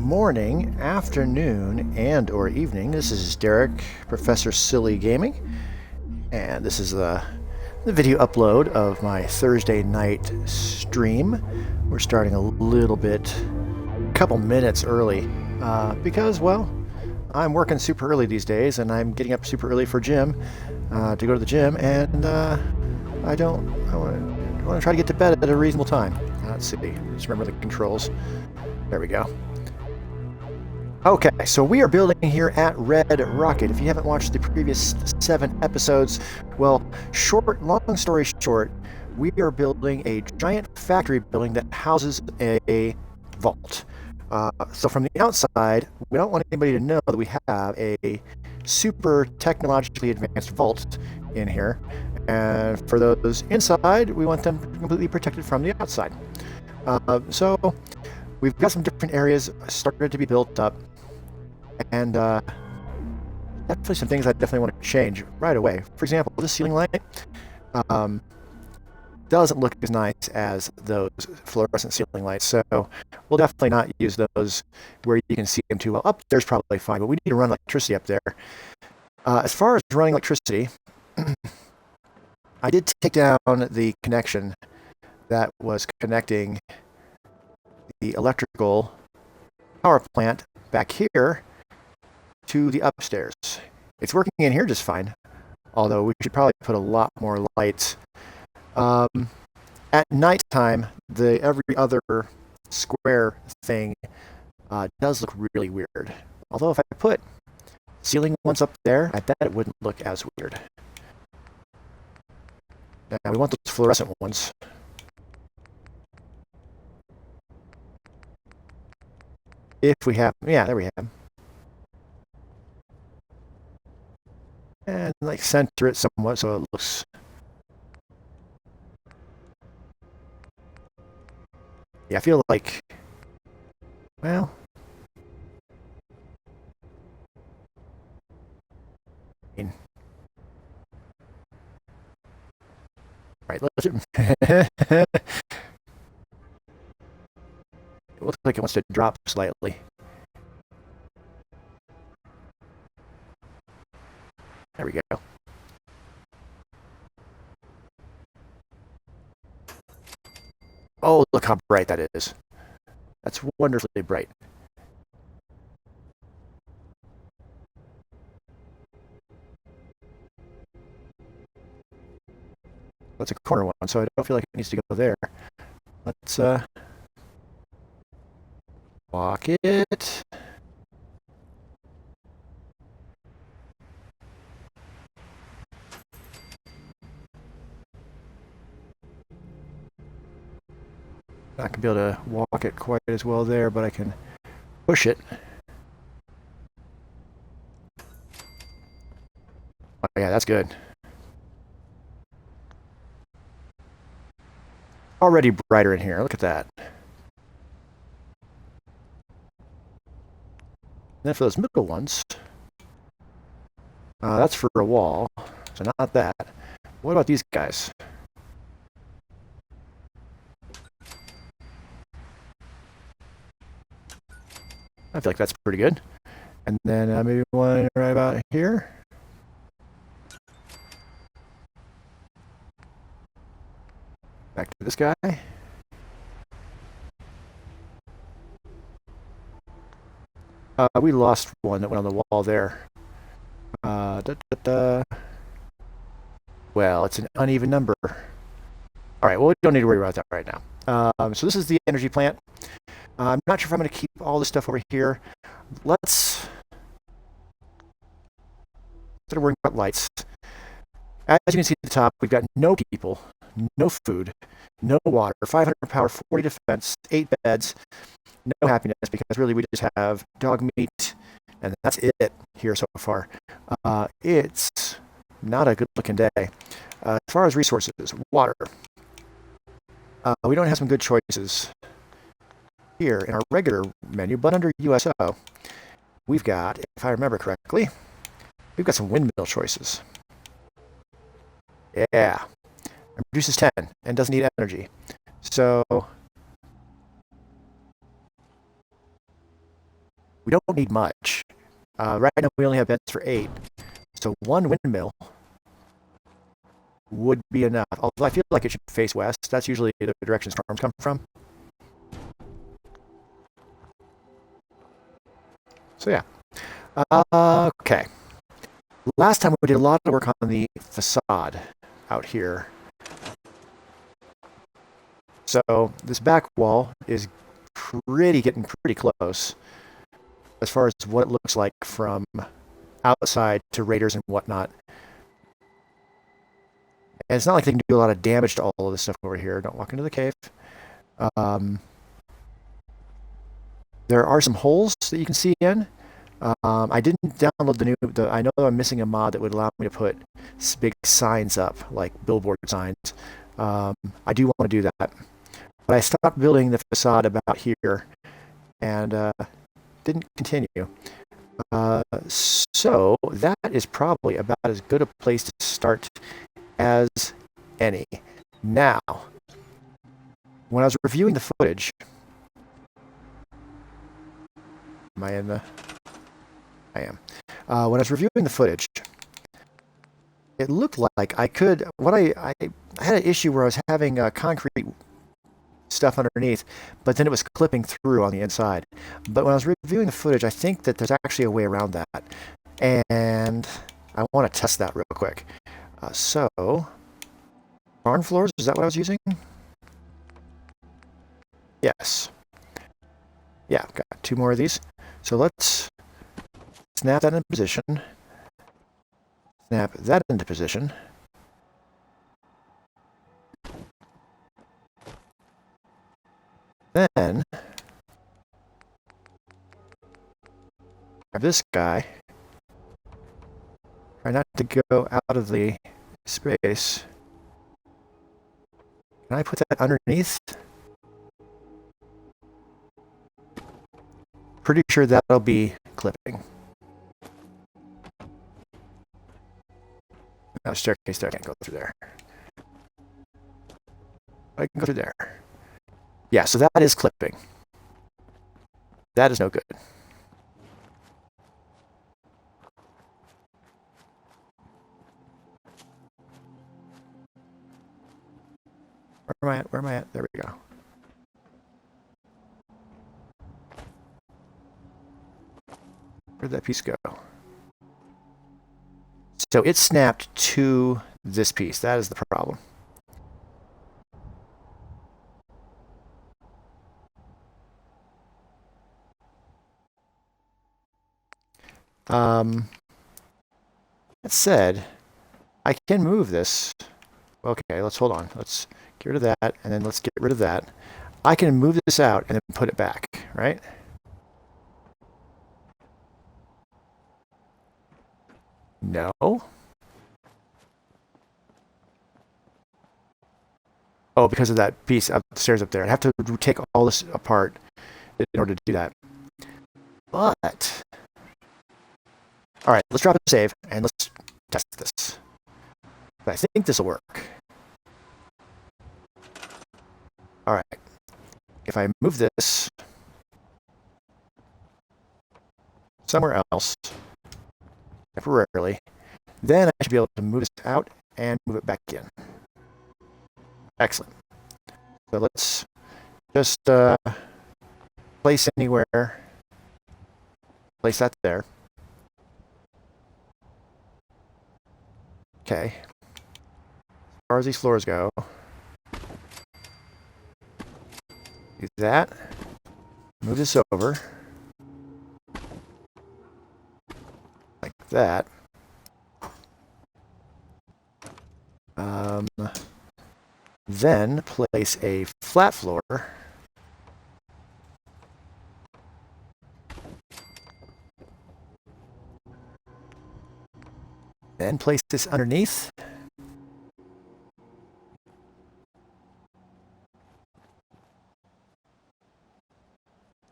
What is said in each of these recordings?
morning, afternoon, and or evening. This is Derek, Professor Silly Gaming, and this is the video upload of my Thursday night stream. We're starting a little bit, a couple minutes early, because, well, I'm working super early these days, and I'm getting up super early for gym, to go to the gym, and I want to try to get to bed at a reasonable time. Let's see, just remember the controls. There we go. Okay, so we are building here at Red Rocket. If you haven't watched the previous 7 episodes, well, long story short, we are building a giant factory building that houses a vault. So from the outside, we don't want anybody to know that we have a super technologically advanced vault in here. And for those inside, we want them completely protected from the outside. So we've got some different areas started to be built up, and definitely some things I definitely want to change right away. For example, this ceiling light doesn't look as nice as those fluorescent ceiling lights, so we'll definitely not use those where you can see them too well. Up there's probably fine, but we need to run electricity up there. As far as running electricity, I did take down the connection that was connecting the electrical power plant back here to the upstairs. It's working in here just fine, although we should probably put a lot more lights. At nighttime, the every other square thing does look really weird. Although if I put ceiling ones up there, I bet it wouldn't look as weird. Now we want those fluorescent ones. If we have, yeah, there we have. And like center it somewhat so it looks. Yeah, I feel like, well, right, let's it looks like it wants to drop slightly. There we go. Oh, look how bright that is. That's wonderfully bright. That's a corner one, so I don't feel like it needs to go there. Let's walk it. Not gonna be able to walk it quite as well there, but I can push it. Oh yeah, that's good. Already brighter in here. Look at that. And then for those middle ones, that's for a wall, so not that. What about these guys? I feel like that's pretty good. And then maybe one right about here. Back to this guy. We lost one that went on the wall there. Well, it's an uneven number. All right, well, we don't need to worry about that right now. So this is the energy plant. I'm not sure if I'm going to keep all this stuff over here. Let's start worrying about lights. As you can see at the top, we've got no people, no food, no water, 500 power, 40 defense, 8 beds, no happiness, because really we just have dog meat, and that's it here so far. It's not a good looking day. As far as resources, water. We don't have some good choices here in our regular menu, but under USO, we've got, if I remember correctly, we've got some windmill choices. Yeah. It produces 10 and doesn't need energy. So we don't need much. Right now we only have vents for 8, so one windmill would be enough. Although I feel like it should face west. That's usually the direction storms come from. So yeah. Okay. Last time we did a lot of work on the facade out here. So this back wall is getting pretty close as far as what it looks like from outside to raiders and whatnot. And it's not like they can do a lot of damage to all of this stuff over here. Don't walk into the cave. There are some holes that you can see in. I didn't download the new. I know I'm missing a mod that would allow me to put big signs up, like billboard signs. I do want to do that, but I stopped building the facade about here, and didn't continue. So that is probably about as good a place to start as any. Now, when I was reviewing the footage, am I in the? I am. When I was reviewing the footage, it looked like I could. I had an issue where I was having concrete stuff underneath, but then it was clipping through on the inside. But when I was reviewing the footage, I think that there's actually a way around that, and I want to test that real quick. So, barn floors, is that what I was using? Yes. Yeah, I've got 2 more of these. So let's snap that into position. Snap that into position. Then, grab this guy. Try not to go out of the space. Can I put that underneath? Pretty sure that'll be clipping. No, staircase there, I can't go through there. I can go through there. Yeah, so that is clipping. That is no good. Where am I at? Where am I at? There we go. Where'd that piece go? So it snapped to this piece. That is the problem. That said, I can move this. Okay, let's hold on. Let's get rid of that, and then let's get rid of that. I can move this out and then put it back, right? No. Oh, because of that piece upstairs up there. I'd have to take all this apart in order to do that. But, all right, let's drop a save and let's test this. I think this will work. All right. If I move this somewhere else temporarily, then I should be able to move this out and move it back in. Excellent. So let's just place anywhere. Place that there. Okay. As far as these floors go, do that. Move this over. Like that. Then place a flat floor. Then place this underneath.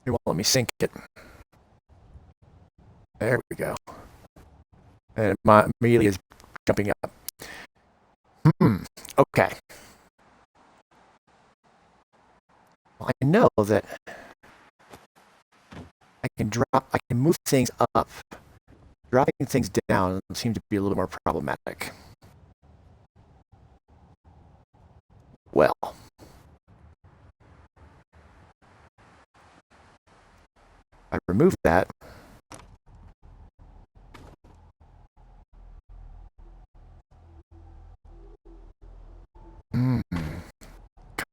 It won't let me sink it. There we go. And it immediately is jumping up. Okay. Well, I know that I can move things up. Dropping things down seems to be a little more problematic. Well, I remove that. Kind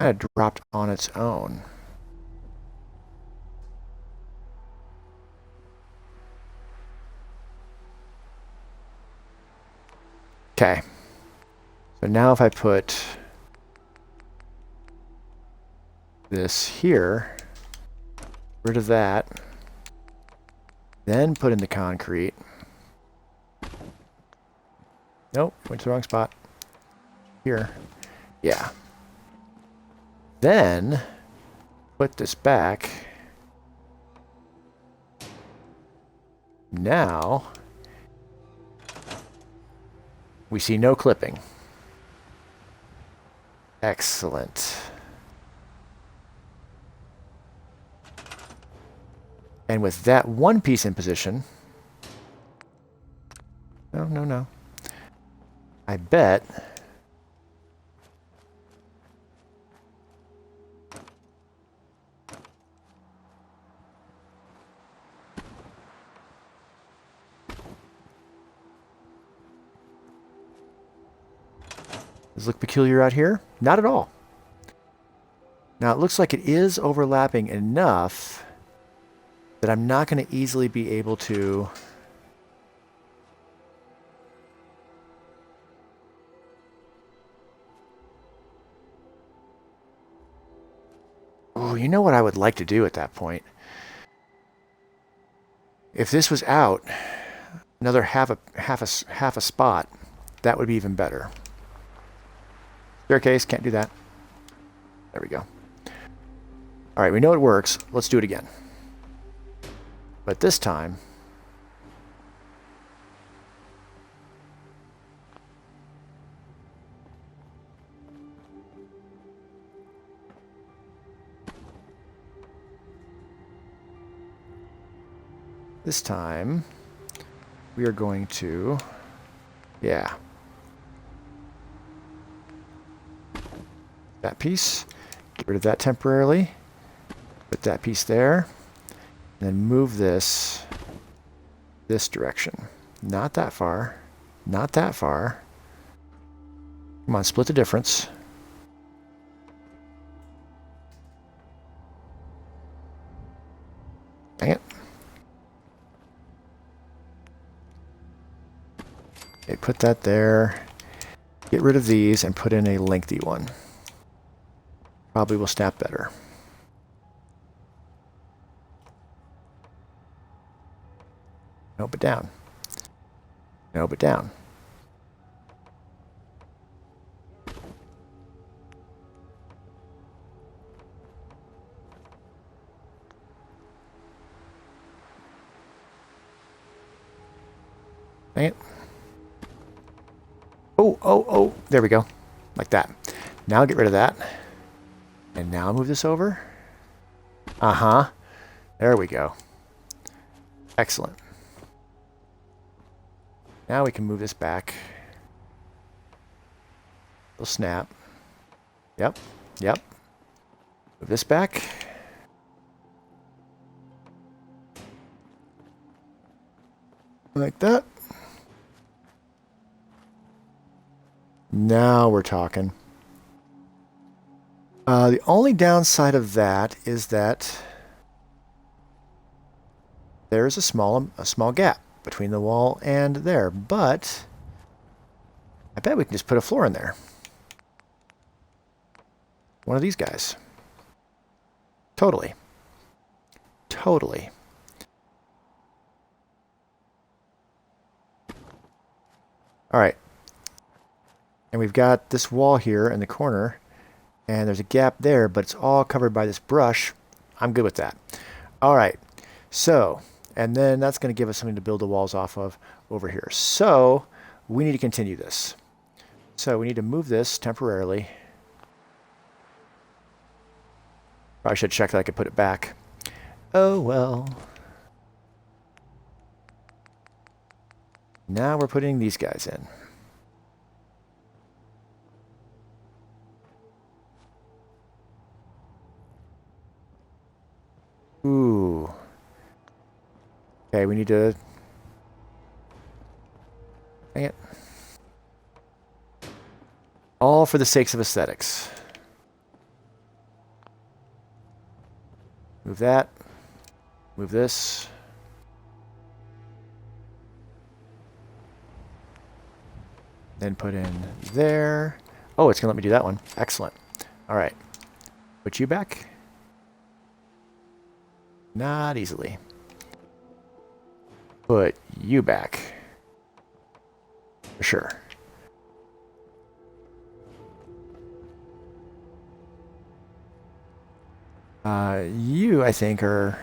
of dropped on its own. Okay. So now if I put this here, rid of that, then put in the concrete. Nope, went to the wrong spot. Here. Yeah. Then put this back. Now we see no clipping. Excellent. And with that one piece in position, no. I bet does it look peculiar out here? Not at all. Now it looks like it is overlapping enough that I'm not going to easily be able to Oh, you know what I would like to do at that point? If this was out, another half a spot, that would be even better. Staircase, can't do that. There we go. All right, we know it works. Let's do it again. But this time, we are going to, yeah, that piece, get rid of that temporarily, put that piece there, and then move this direction. Not that far, not that far. Come on, split the difference. Dang it. Okay, put that there. Get rid of these and put in a lengthy one. Probably will snap better. No, but down. No, but down. Dang it. Oh, there we go. Like that. Now get rid of that. And now move this over. Uh-huh. There we go. Excellent. Now we can move this back. Little snap. Yep. Move this back. Like that. Now we're talking. The only downside of that is that there's a small gap between the wall and there, but I bet we can just put a floor in there. One of these guys. Totally. All right. And we've got this wall here in the corner, and there's a gap there, but it's all covered by this brush. I'm good with that. All right. So, and then that's going to give us something to build the walls off of over here. So, we need to continue this. So, we need to move this temporarily. Probably should check that I could put it back. Oh, well. Now we're putting these guys in. Ooh. Okay, we need to... Dang it. All for the sakes of aesthetics. Move that. Move this. Then put in there. Oh, it's going to let me do that one. Excellent. All right. Put you back. Not easily. Put you back. For sure. You, I think, are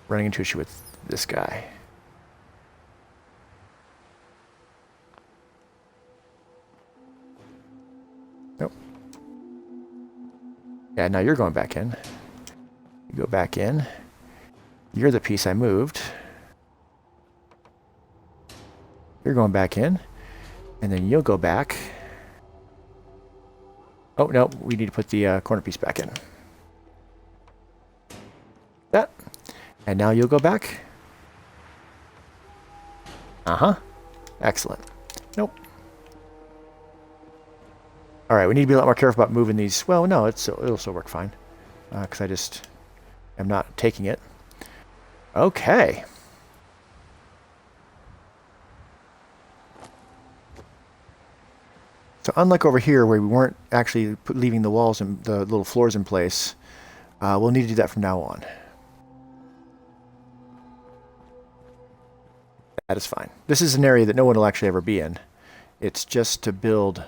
running into issue with this guy. Nope. Yeah, now you're going back in. You go back in. You're the piece I moved. You're going back in. And then you'll go back. Oh, no, we need to put the corner piece back in. That. And now you'll go back. Uh-huh. Excellent. Nope. All right, we need to be a lot more careful about moving these. Well, no, it'll still work fine. Because I just am not taking it. Okay. So unlike over here where we weren't actually leaving the walls and the little floors in place, we'll need to do that from now on. That is fine. This is an area that no one will actually ever be in. It's just to build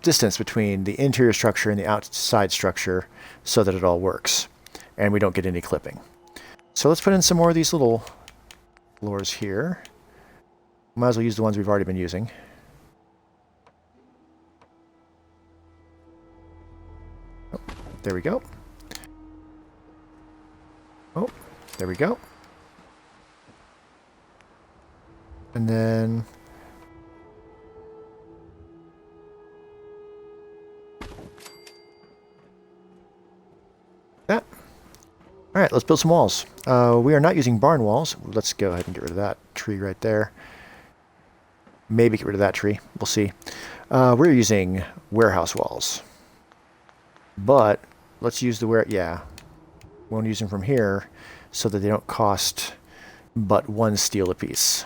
distance between the interior structure and the outside structure so that it all works and we don't get any clipping. So let's put in some more of these little floors here. Might as well use the ones we've already been using. Oh, there we go. Oh, there we go. And then that. All right, let's build some walls. We are not using barn walls. Let's go ahead and get rid of that tree right there. Maybe get rid of that tree. We'll see. We're using warehouse walls. But let's use the yeah. We want to use them from here so that they don't cost but 1 steel apiece.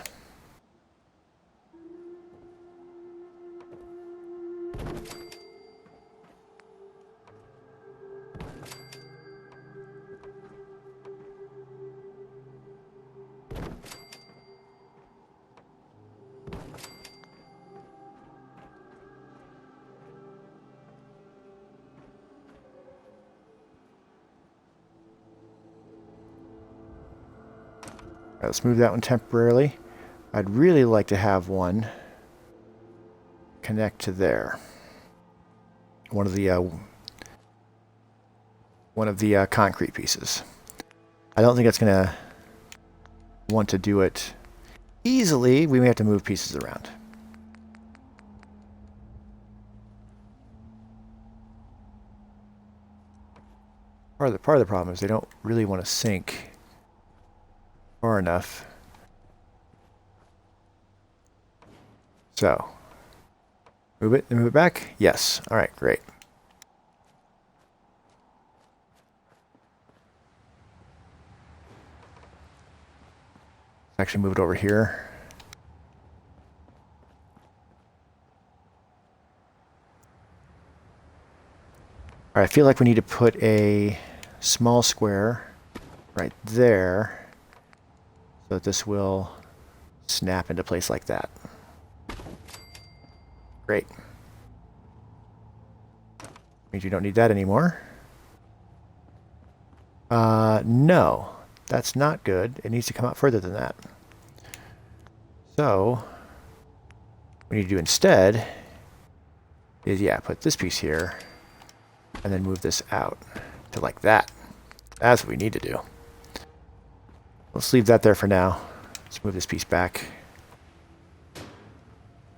Let's move that one temporarily. I'd really like to have one connect to there. One of the concrete pieces. I don't think it's going to want to do it easily. We may have to move pieces around. Part of the problem is they don't really want to sink far enough. So, move it back? Yes. All right, great. Actually move it over here. All right, I feel like we need to put a small square right there so that this will snap into place like that. Great. Means you don't need that anymore. No, that's not good. It needs to come out further than that. So, what we need to do instead is, yeah, put this piece here and then move this out to like that. That's what we need to do. Let's leave that there for now. Let's move this piece back.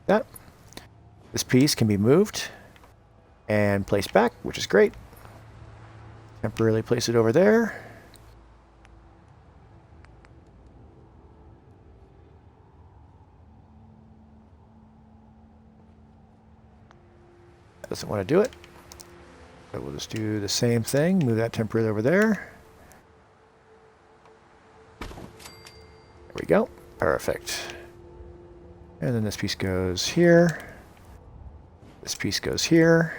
That. This piece can be moved and placed back, which is great. Temporarily place it over there. Doesn't want to do it. So we'll just do the same thing. Move that temporarily over there. There we go. Perfect. And then this piece goes here. This piece goes here.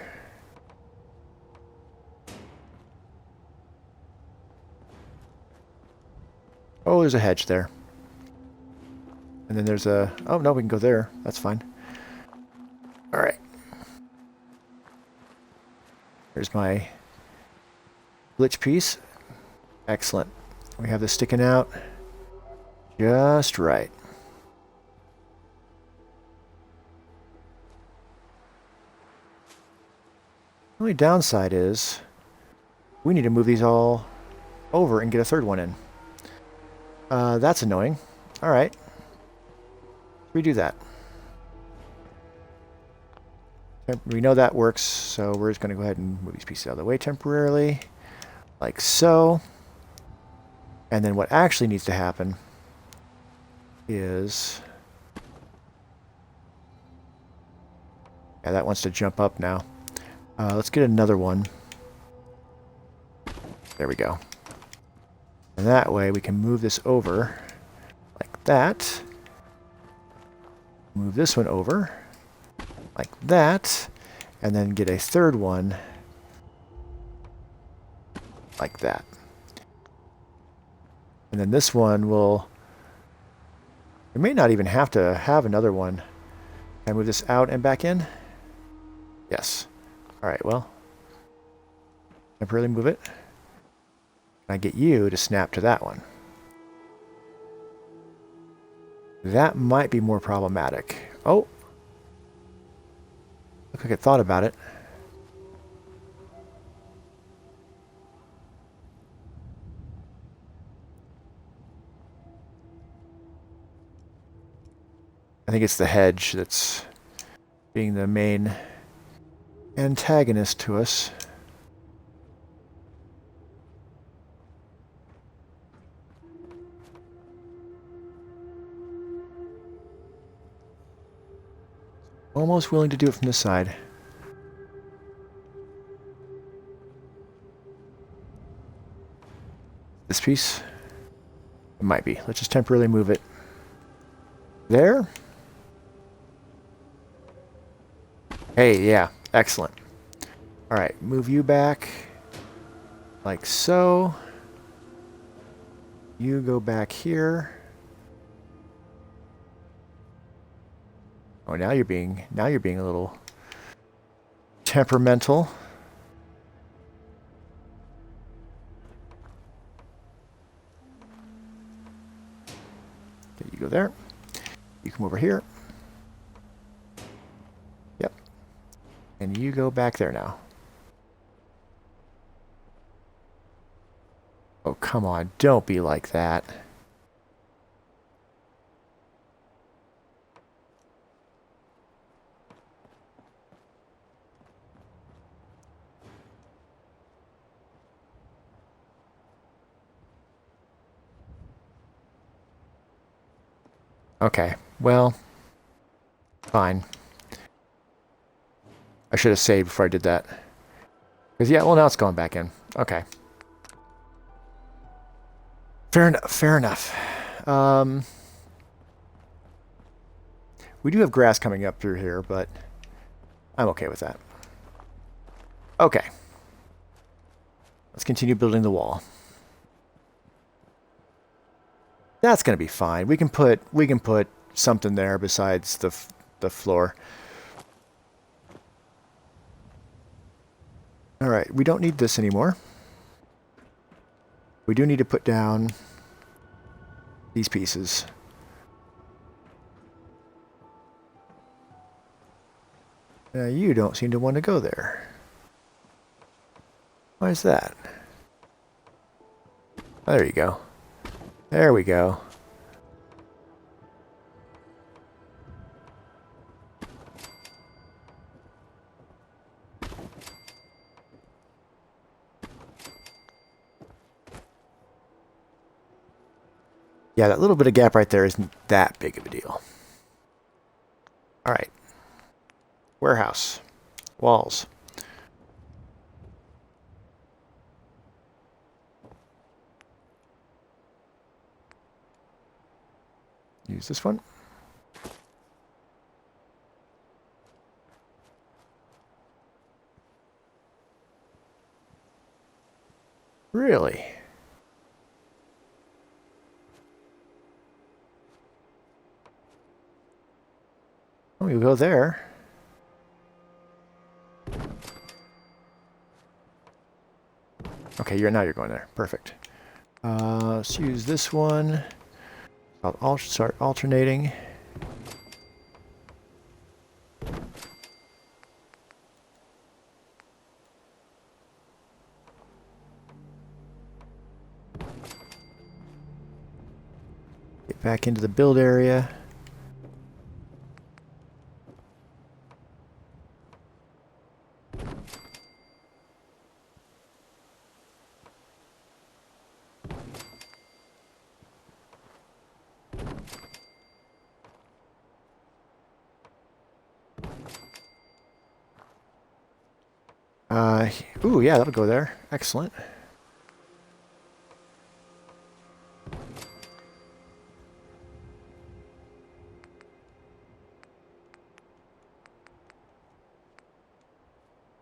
Oh, there's a hedge there. And then there's a... Oh, no, we can go there. That's fine. All right. Here's my glitch piece. Excellent. We have this sticking out just right. The only downside is we need to move these all over and get a third one in. That's annoying. All right. Redo that. We know that works, so we're just going to go ahead and move these pieces out of the way temporarily, like so. And then what actually needs to happen is... Yeah, that wants to jump up now. Let's get another one. There we go. And that way we can move this over like that. Move this one over like that. And then get a third one like that. And then this one will... We may not even have to have another one. Can I move this out and back in? Yes. Alright, well. Temporarily move it. Can I get you to snap to that one? That might be more problematic. Oh! Looks like I thought about it. I think it's the hedge that's being the main antagonist to us. Almost willing to do it from this side. This piece? It might be. Let's just temporarily move it. There. Hey, yeah. Excellent. Alright, move you back. Like so. You go back here. Oh, now you're being a little temperamental. Okay, you go there. You come over here. Yep. And you go back there now. Oh, come on. Don't be like that. Okay, well, fine. I should have saved before I did that. Because, yeah, well, now it's going back in. Okay. Fair enough, fair enough. We do have grass coming up through here, but I'm okay with that. Okay. Let's continue building the wall. That's going to be fine. We can put something there besides the floor. All right, we don't need this anymore. We do need to put down these pieces. Now you don't seem to want to go there. Why is that? Oh, there you go. There we go. Yeah, that little bit of gap right there isn't that big of a deal. All right. Warehouse. Walls. Use this one. Really? Oh, you go there. Okay, now you're going there. Perfect. Let's use this one. I'll start alternating. Get back into the build area. Ooh, yeah, that'll go there. Excellent.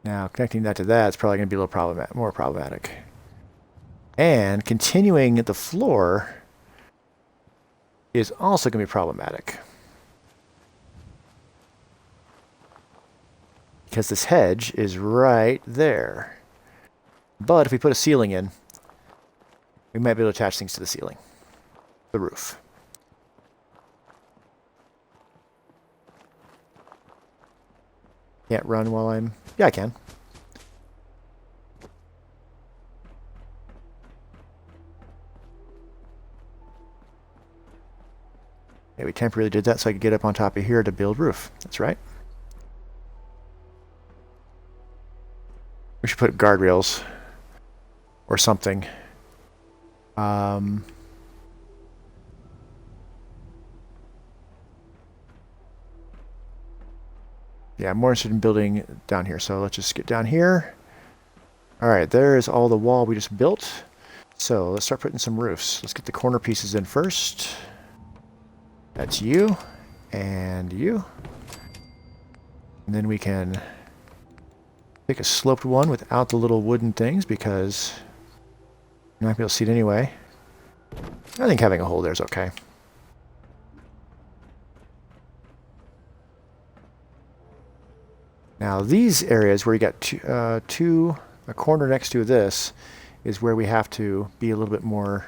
Now, connecting that to that is probably going to be a little more problematic. And continuing the floor is also going to be problematic. Because this hedge is right there. But if we put a ceiling in, we might be able to attach things to the ceiling. The roof. Can't run while I'm... Yeah, I can. Yeah, we temporarily did that so I could get up on top of here to build roof. That's right. We should put guardrails or something. Yeah, I'm more interested in building down here, so let's just get down here. All right, there's all the wall we just built. So let's start putting some roofs. Let's get the corner pieces in first. That's you and you. And then we can pick a sloped one without the little wooden things because you're not going to be able to see it anyway. I think having a hole there is okay. Now these areas where you got a corner next to this is where we have to be a little bit more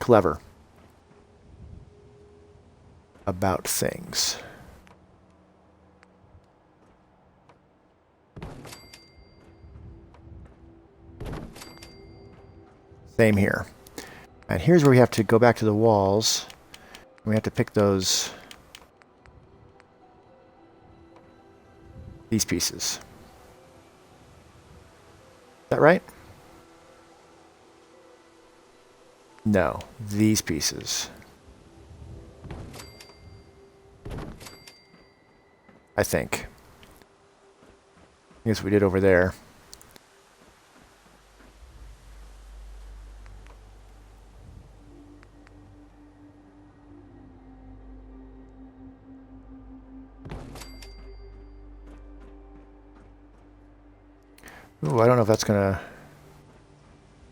clever about things. Same here. And here's where we have to go back to the walls. We have to pick these pieces. Is that right? No, these pieces. I think. I guess we did over there. Ooh, I don't know if that's gonna...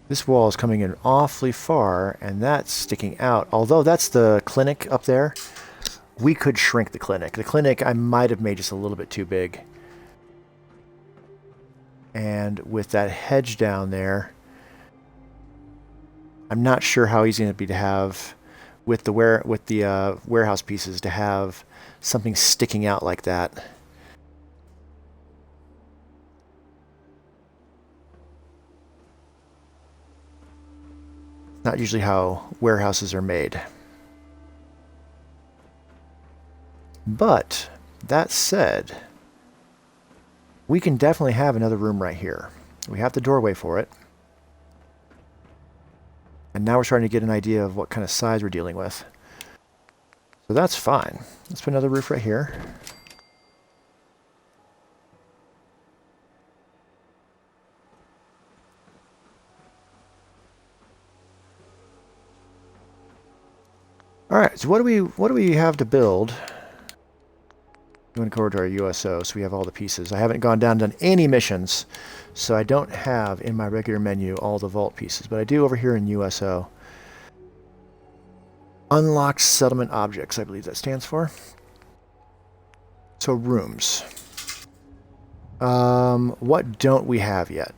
This wall is coming in awfully far, and that's sticking out. Although that's the clinic up there, we could shrink the clinic. The clinic I might have made just a little bit too big. And with that hedge down there, I'm not sure how easy it'd be to have with the warehouse pieces to have something sticking out like that. Not usually how warehouses are made. But that said, we can definitely have another room right here. We have the doorway for it. And now we're starting to get an idea of what kind of size we're dealing with. So that's fine. Let's put another roof right here. All right, so what do we have to build? We want to go over to our USO, so we have all the pieces. I haven't gone down and done any missions, so I don't have in my regular menu all the vault pieces, but I do over here in USO. Unlocked settlement objects, I believe that stands for. So rooms. What don't we have yet?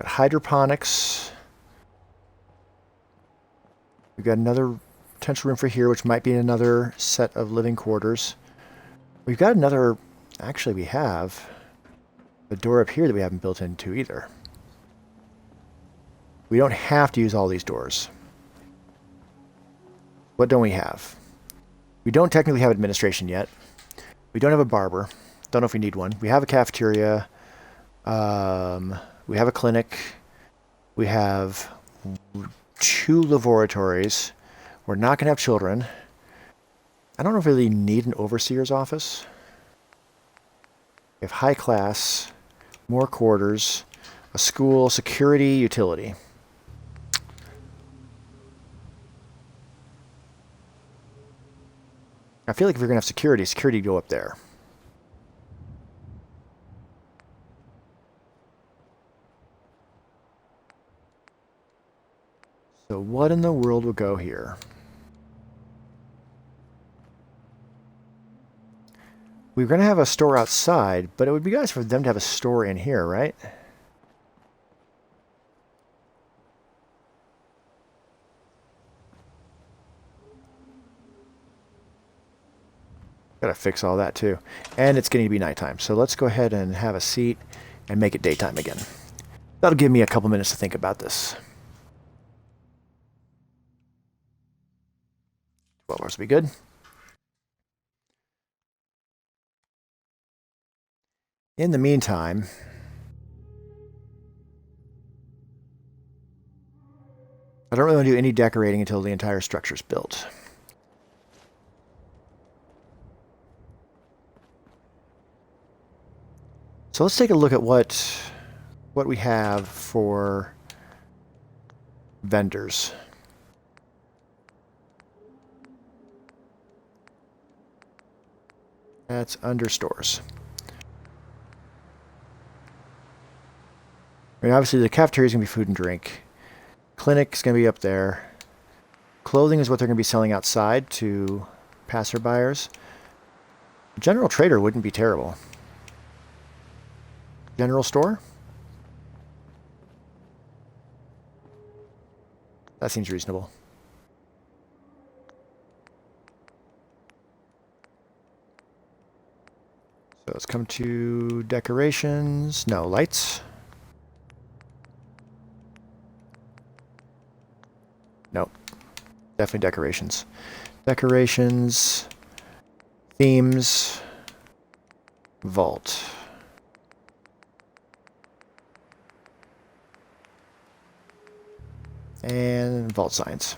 Got hydroponics. We've got another potential room for here, which might be another set of living quarters. We've got another... Actually, we have a door up here that we haven't built into either. We don't have to use all these doors. What don't we have? We don't technically have administration yet. We don't have a barber. Don't know if we need one. We have a cafeteria. We have a clinic. We have 2 laboratories. We're not going to have children. I don't know if we really need an overseer's office. We have high class, more quarters, a school, security, utility. I feel like if you're going to have security go up there. So what in the world will go here? We're going to have a store outside, but it would be nice for them to have a store in here, right? Gotta fix all that too. And it's getting to be nighttime, so let's go ahead and have a seat and make it daytime again. That'll give me a couple minutes to think about this. 12 hours will be good. In the meantime, I don't really want to do any decorating until the entire structure's built. So let's take a look at what we have for vendors. That's under stores. I mean, obviously the cafeteria is going to be food and drink. Clinic is going to be up there. Clothing is what they're going to be selling outside to passerbyers. General trader wouldn't be terrible. General store? That seems reasonable. So let's come to decorations. No, lights. Nope. Definitely decorations. Decorations. Themes. Vault. And vault signs.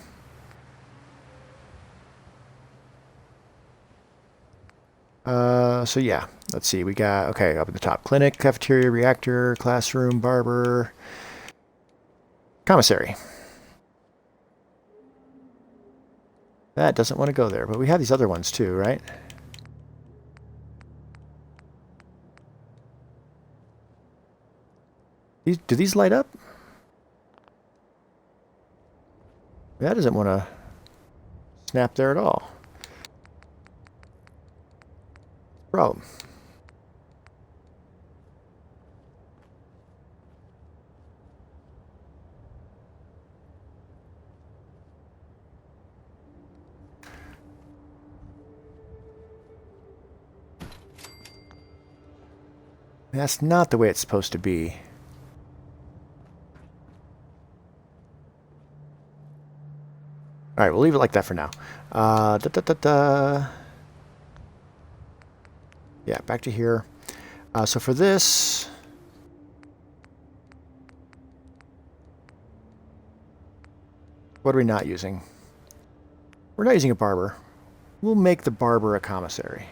So yeah, let's see. We got, okay, up at the top. Clinic, cafeteria, reactor, classroom, barber, commissary. That doesn't want to go there, but we have these other ones too, right? Do these light up? That doesn't want to snap there at all. Problem. That's not the way it's supposed to be. All right, we'll leave it like that for now. Yeah, back to here. So for this, What are we not using? We're not using a barber. We'll make the barber a commissary.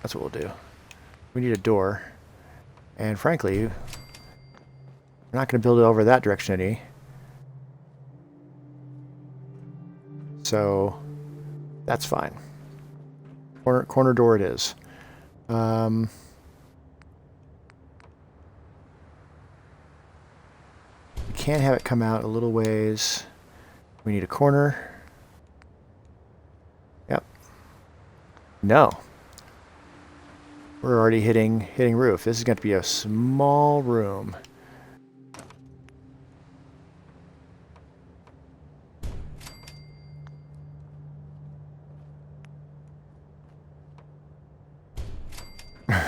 That's what we'll do. We need a door. And frankly, we're not going to build it over that direction any. So that's fine. Corner door it is. You can't have it come out a little ways. We need a corner. Yep. No. We're already hitting roof. This is going to be a small room.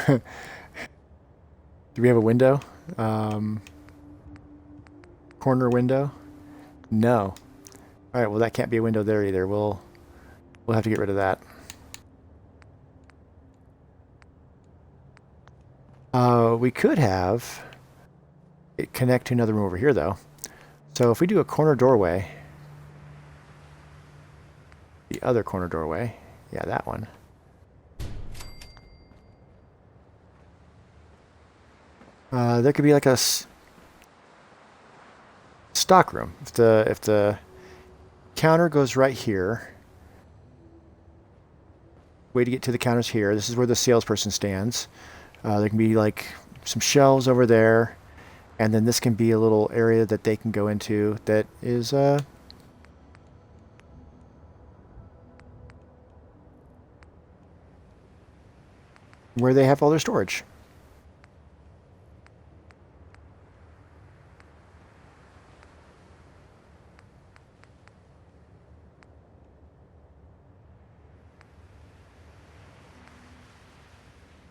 Do we have a window? Corner window? No. All right, well that can't be a window there either. We'll have to get rid of that. We could have it connect to another room over here though. So if we do a corner doorway, the other corner doorway, yeah, that one. There could be like a stock room. If the counter goes right here, way to get to the counters here. This is where the salesperson stands. There can be like some shelves over there, and then this can be a little area that they can go into that is where they have all their storage.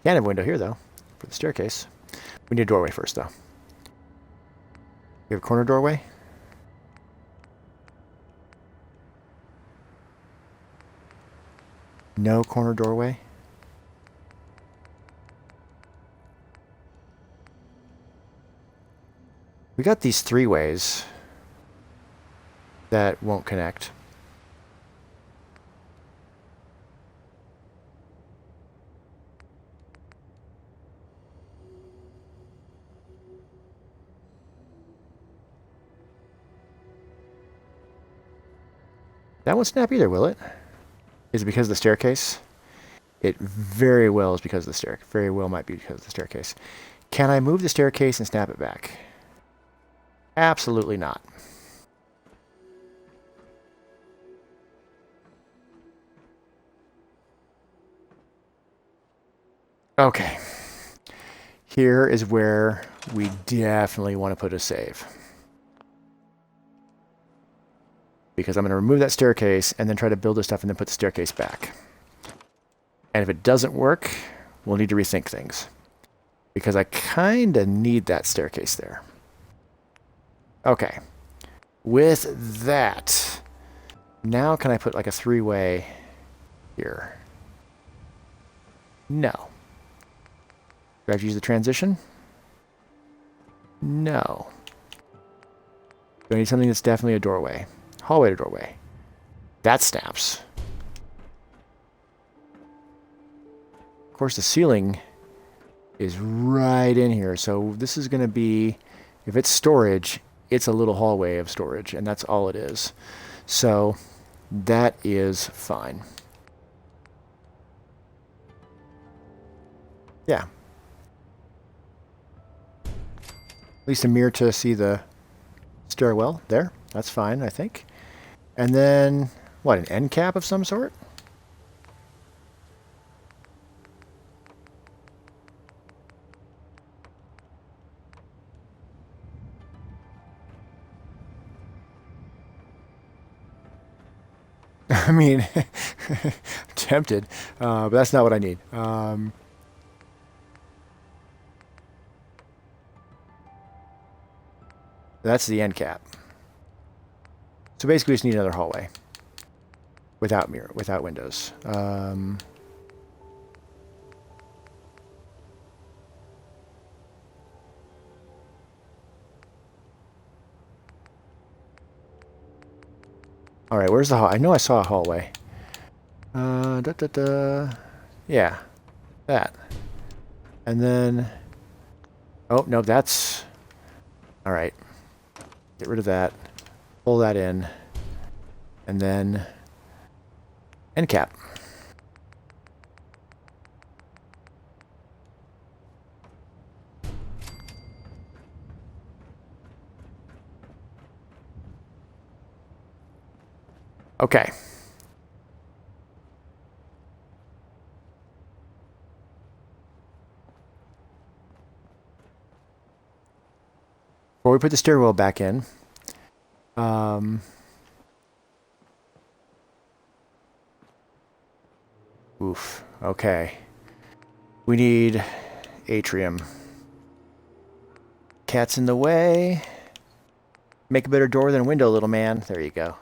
Can't have a window here, though, for the staircase. We need a doorway first, though. We have a corner doorway. No corner doorway. We got these three ways that won't connect. That won't snap either, will it? Is it because of the staircase? It very well is because of the staircase. Very well might be because of the staircase. Can I move the staircase and snap it back? Absolutely not. Okay. Here is where we definitely want to put a save. Because I'm going to remove that staircase and then try to build this stuff and then put the staircase back. And if it doesn't work, we'll need to rethink things. Because I kind of need that staircase there. Okay. With that, now can I put like a three-way here? No. Do I have to use the transition? No. Do I need something that's definitely a doorway? Hallway to doorway. That snaps. Of course, the ceiling is right in here. So this is going to be, if it's storage, it's a little hallway of storage, and that's all it is. So that is fine. Yeah. At least a mirror to see the stairwell there. That's fine, I think. And then, what, an end cap of some sort? I mean, tempted, but that's not what I need. That's the end cap. So basically, we just need another hallway without mirror, without windows. All right, where's the hall? I know I saw a hallway. Yeah, that. And then, oh, no, that's, all right. Get rid of that. Pull that in. And then, end cap. Okay. Before we put the stairwell back in, oof, okay. We need atrium. Cat's in the way. Make a better door than a window, little man. There you go.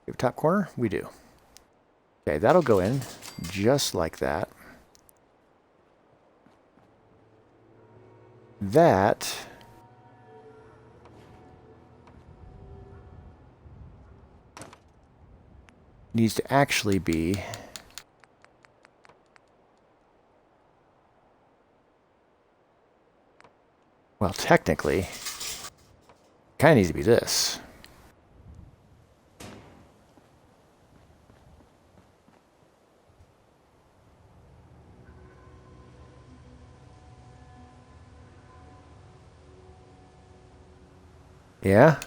We have top corner? We do. Okay, that'll go in just like that. That needs to actually be well, technically, kind of needs to be this. Yeah?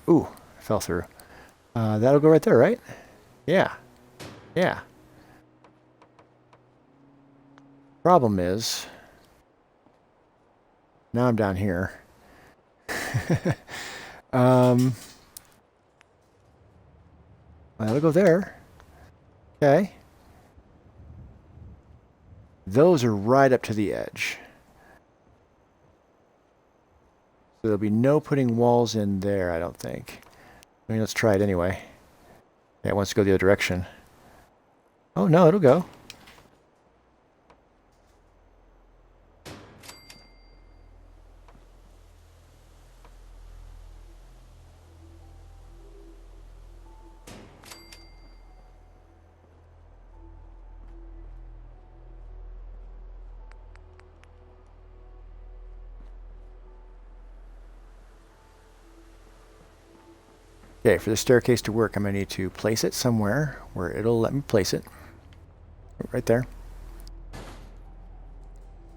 Ooh, I fell through. That'll go right there, right? Yeah. Yeah. Problem is, now I'm down here. That'll go there. Okay. Those are right up to the edge. So there'll be no putting walls in there, I don't think. I mean, let's try it anyway. Yeah, it wants to go the other direction. Oh, no, it'll go. Okay, for the staircase to work, I'm going to need to place it somewhere where it'll let me place it. Right there.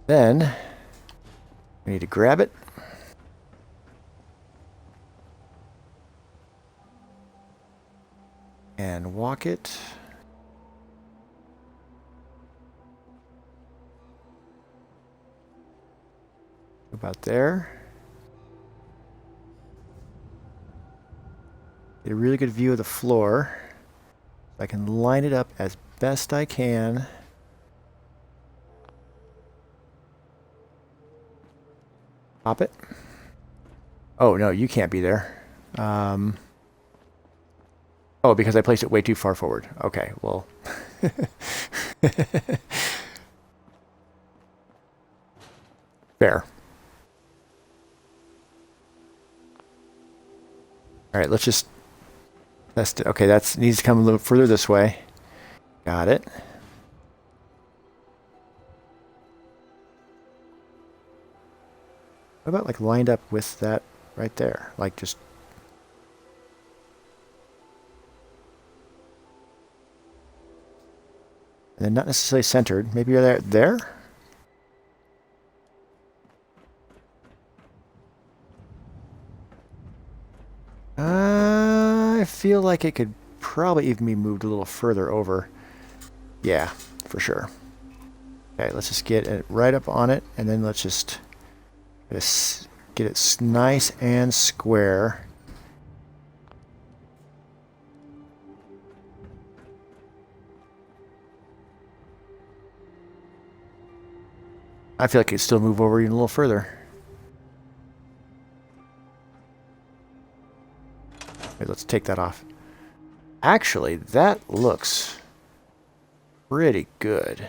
Then, we need to grab it. And walk it. About there. Get a really good view of the floor. I can line it up as best I can. Pop it. Oh, no, you can't be there. Oh, because I placed it way too far forward. Okay, well. Fair. All right, let's just test it. Okay, that needs to come a little further this way. Got it. What about like lined up with that right there? Like just... And then not necessarily centered. Maybe you're there? I feel like it could probably even be moved a little further over. Yeah, for sure. Okay, let's just get it right up on it, and then let's just get it nice and square. I feel like it could still move over even a little further. Wait, let's take that off. Actually, that looks pretty good.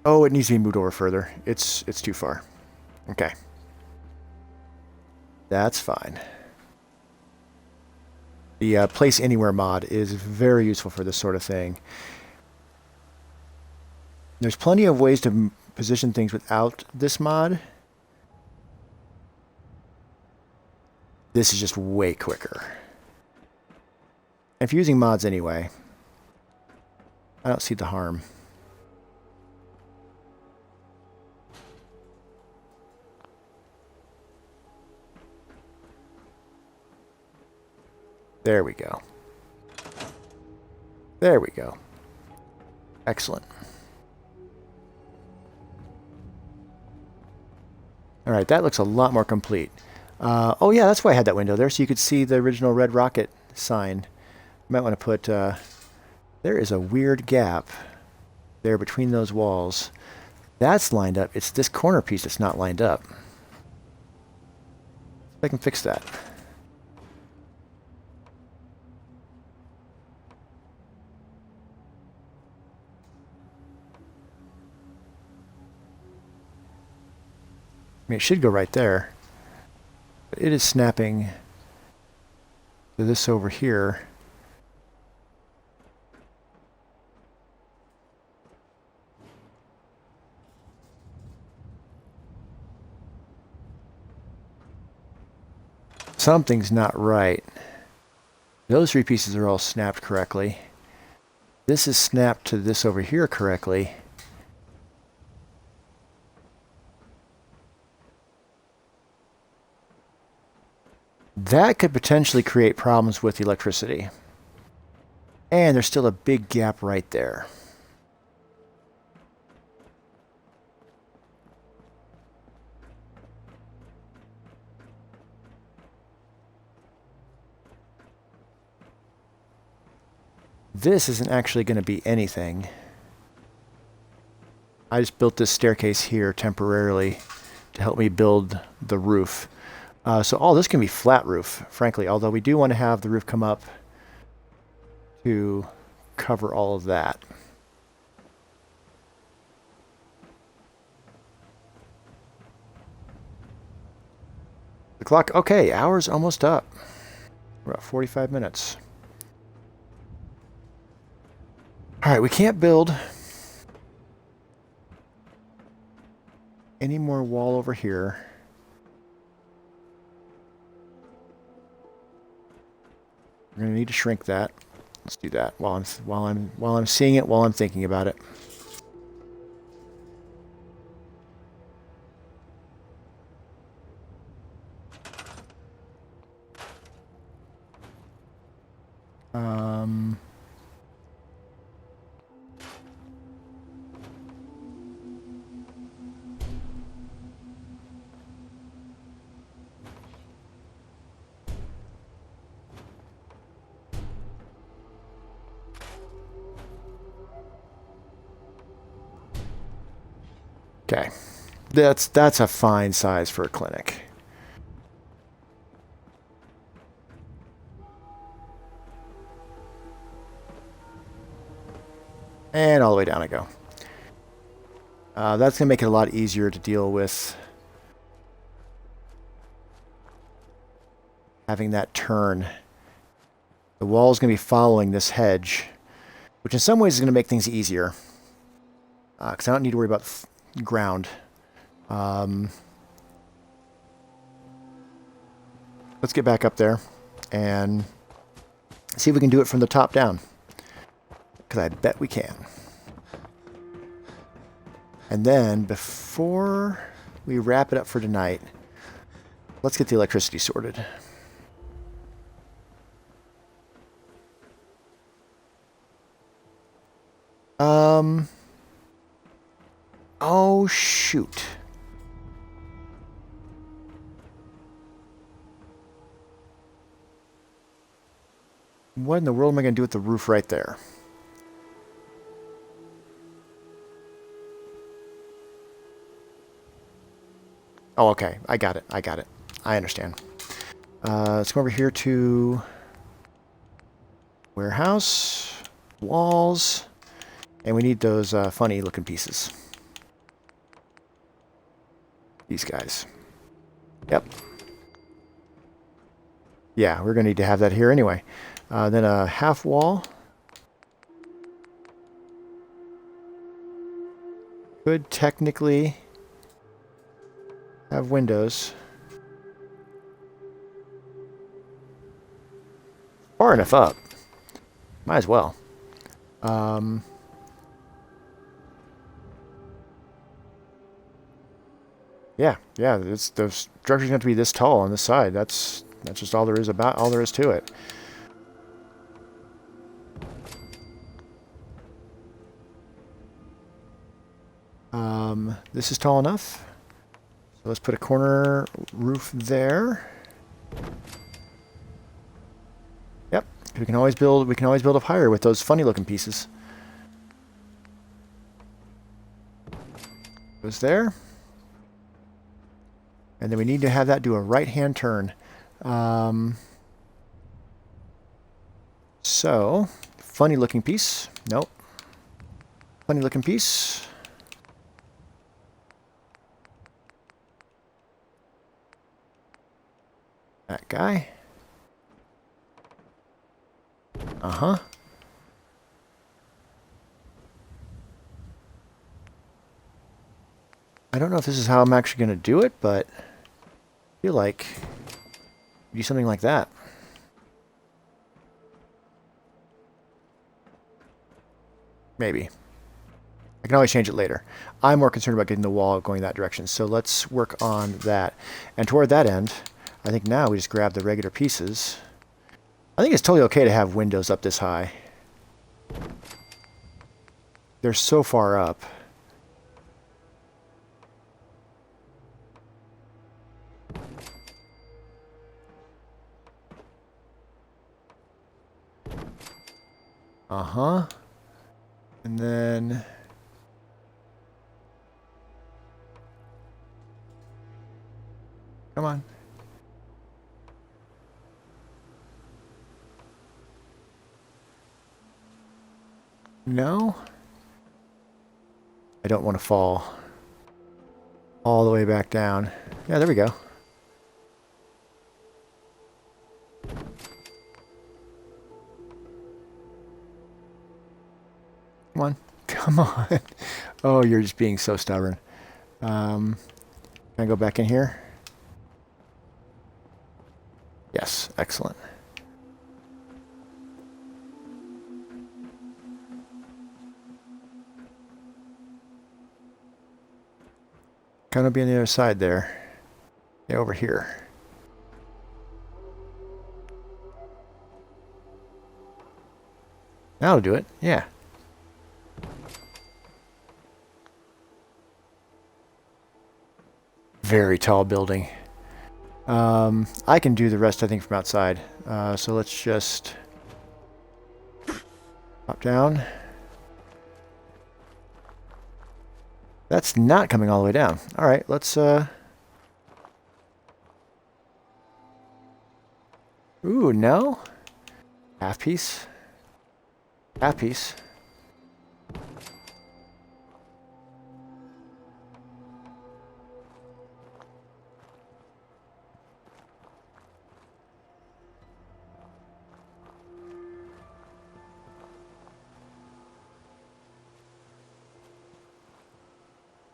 Oh, it needs to be moved over further. It's too far. Okay. That's fine. The Place Anywhere mod is very useful for this sort of thing. There's plenty of ways to position things without this mod. This is just way quicker. If you're using mods anyway, I don't see the harm. There we go. There we go. Excellent. All right, that looks a lot more complete. Oh yeah, that's why I had that window there, so you could see the original Red Rocket sign. You might want to put, there is a weird gap there between those walls. That's lined up. It's this corner piece that's not lined up. See if I can fix that. I mean, it should go right there. But it is snapping to this over here. Something's not right. Those three pieces are all snapped correctly. This is snapped to this over here correctly. That could potentially create problems with electricity. And there's still a big gap right there. This isn't actually going to be anything. I just built this staircase here temporarily to help me build the roof. So all this can be flat roof, frankly, although we do want to have the roof come up to cover all of that. The clock, okay, hour's almost up. We're about 45 minutes. All right, we can't build any more wall over here. We're going to need to shrink that. Let's do that while I'm seeing it, while I'm thinking about it. Okay, that's a fine size for a clinic. And all the way down I go. That's going to make it a lot easier to deal with having that turn. The wall is going to be following this hedge, which in some ways is going to make things easier. Because I don't need to worry about ground. Let's get back up there and see if we can do it from the top down. Because I bet we can. And then, before we wrap it up for tonight, let's get the electricity sorted. Oh, shoot. What in the world am I going to do with the roof right there? Oh, okay. I got it. I got it. I understand. Let's come over here to warehouse, walls, and we need those funny looking pieces. These guys. Yep. Yeah, we're going to need to have that here anyway. Then a half wall. Could technically have windows. Far enough up. Might as well. Yeah, the structure's going to have to be this tall on this side. That's just all there is to it. This is tall enough. So let's put a corner roof there. Yep, we can always build up higher with those funny looking pieces. Goes there. And then we need to have that do a right-hand turn. So, funny-looking piece. Nope. Funny-looking piece. That guy. Uh-huh. I don't know if this is how I'm actually going to do it, but I feel like do something like that. Maybe. I can always change it later. I'm more concerned about getting the wall going that direction, so let's work on that. And toward that end, I think now we just grab the regular pieces. I think it's totally okay to have windows up this high. They're so far up. Uh-huh. And then... Come on. No? I don't want to fall all the way back down. Yeah, there we go. Come on. Come on. Oh, you're just being so stubborn. Can I go back in here? Yes, excellent. Gonna be on the other side there. Yeah, over here. That'll do it. Yeah. Very tall building. I can do the rest, I think, from outside. So let's just pop down. That's not coming all the way down. All right, let's... Ooh, no. Half piece. Half piece.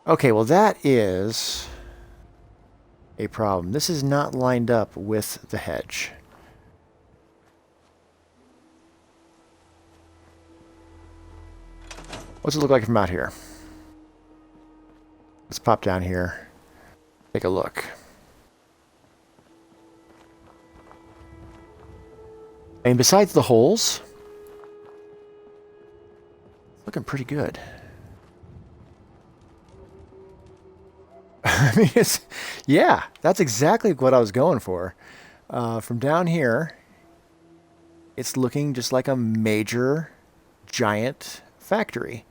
Okay, well that is a problem. This is not lined up with the hedge. What's it look like from out here? Let's pop down here. Take a look. And besides the holes, it's looking pretty good. I mean, yeah, that's exactly what I was going for. From down here, it's looking just like a major, giant factory.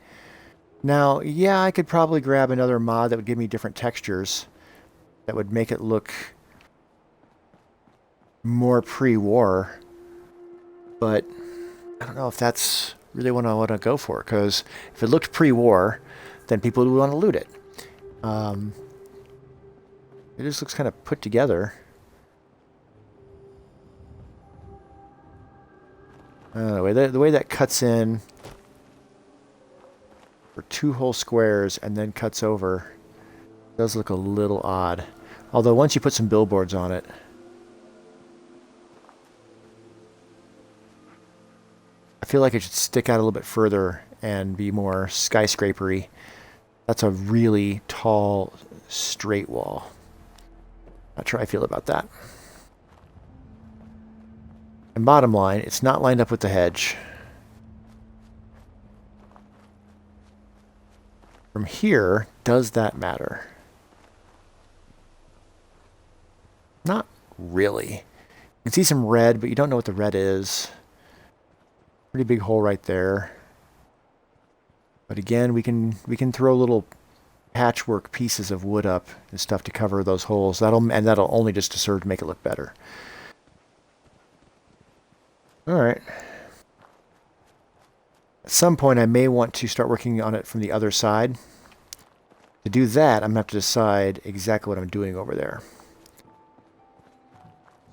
Now, yeah, I could probably grab another mod that would give me different textures that would make it look more pre-war, but I don't know if that's really what I want to go for, because if it looked pre-war, then people would want to loot it. It just looks kind of put together. The way that cuts in for 2 whole squares and then cuts over does look a little odd. Although once you put some billboards on it, I feel like it should stick out a little bit further and be more skyscrapery. That's a really tall, straight wall. Not sure how I feel about that. And bottom line, it's not lined up with the hedge. From here, does that matter? Not really. You can see some red, but you don't know what the red is. Pretty big hole right there. But again, we can throw little patchwork pieces of wood up and stuff to cover those holes. That'll only just to serve to make it look better. All right. At some point, I may want to start working on it from the other side. To do that, I'm going to have to decide exactly what I'm doing over there.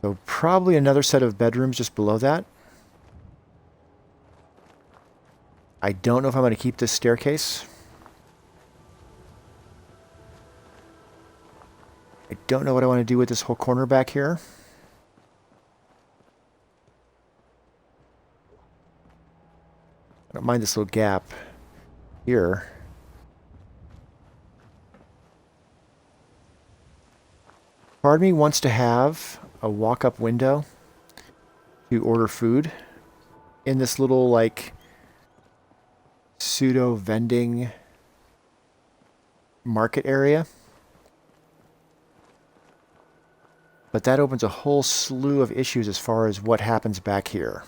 So probably another set of bedrooms just below that. I don't know if I'm going to keep this staircase. I don't know what I want to do with this whole corner back here. I don't mind this little gap here. Part of me wants to have a walk-up window to order food in this little, like, pseudo vending market area. But that opens a whole slew of issues as far as what happens back here.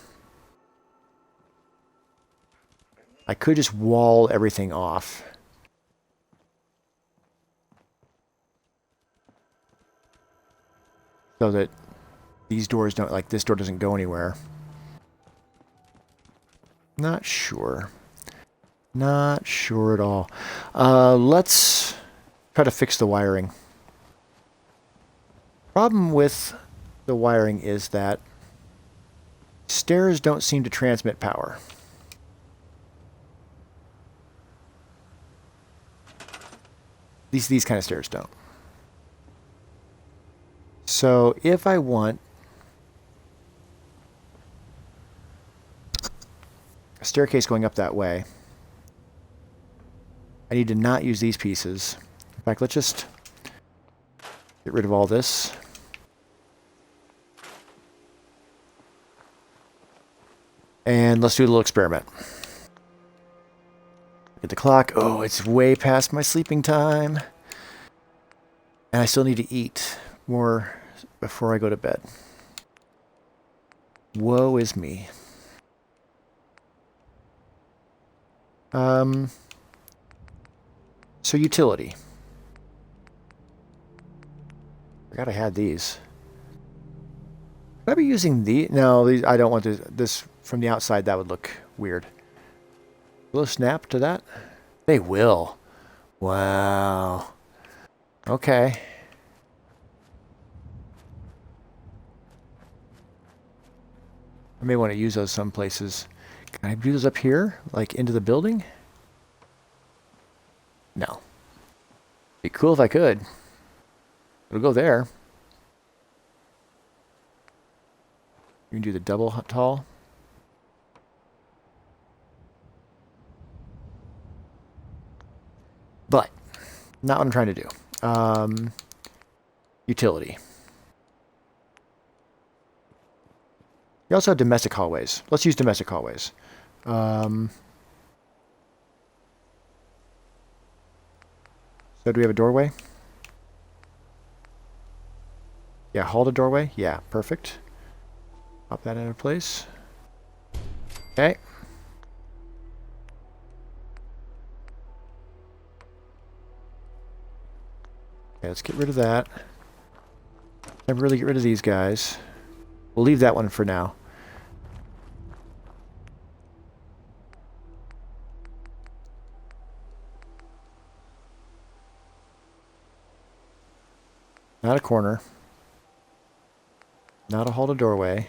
I could just wall everything off. So that these doors don't, like this door doesn't go anywhere. Not sure. Not sure at all. Let's try to fix the wiring. Problem with the wiring is that stairs don't seem to transmit power. These kind of stairs don't. So if I want a staircase going up that way, I need to not use these pieces. In fact, let's just get rid of all this. And let's do a little experiment. Get the clock. Oh, it's way past my sleeping time. And I still need to eat more before I go to bed. Woe is me. So utility. Forgot I had these. Should I be using these? No, these, I don't want this from the outside. That would look weird. Will it snap to that? They will. Wow. Okay. I may want to use those some places. Can I do those up here? Like into the building? No. Be cool if I could. It'll go there. You can do the double tall. But not what I'm trying to do. Utility. You also have domestic hallways. Let's use domestic hallways. So do we have a doorway? Yeah, hold a doorway. Yeah, perfect. Pop that into place. Okay. Okay, let's get rid of that. Never really get rid of these guys. We'll leave that one for now. Not a corner. Not a hold a doorway.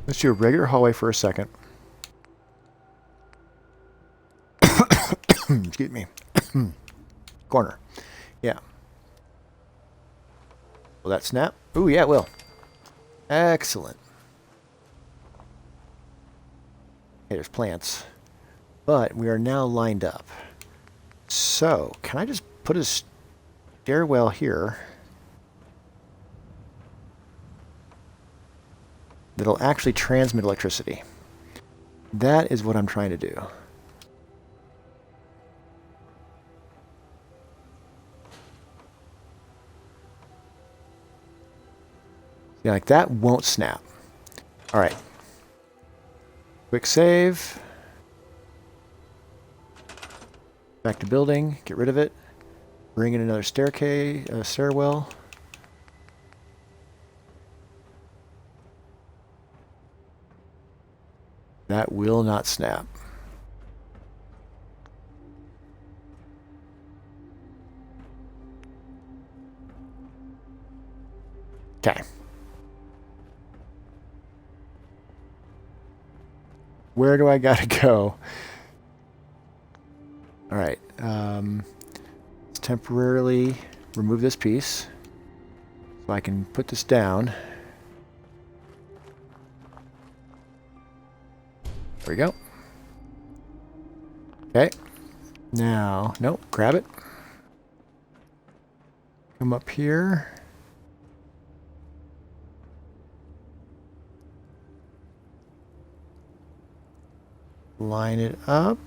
Let's do a regular hallway for a second. Excuse me. Corner. Yeah. Will that snap? Ooh, yeah, it will. Excellent. Okay, there's plants. But we are now lined up. So, can I just put a stairwell here that'll actually transmit electricity? That is what I'm trying to do. Yeah, like that won't snap. All right. Quick save. Back to building. Get rid of it. Bring in another stairwell. That will not snap. Okay. Where do I gotta go? All right. Let's temporarily remove this piece so I can put this down. There we go. Okay. Now, nope, grab it. Come up here. Line it up.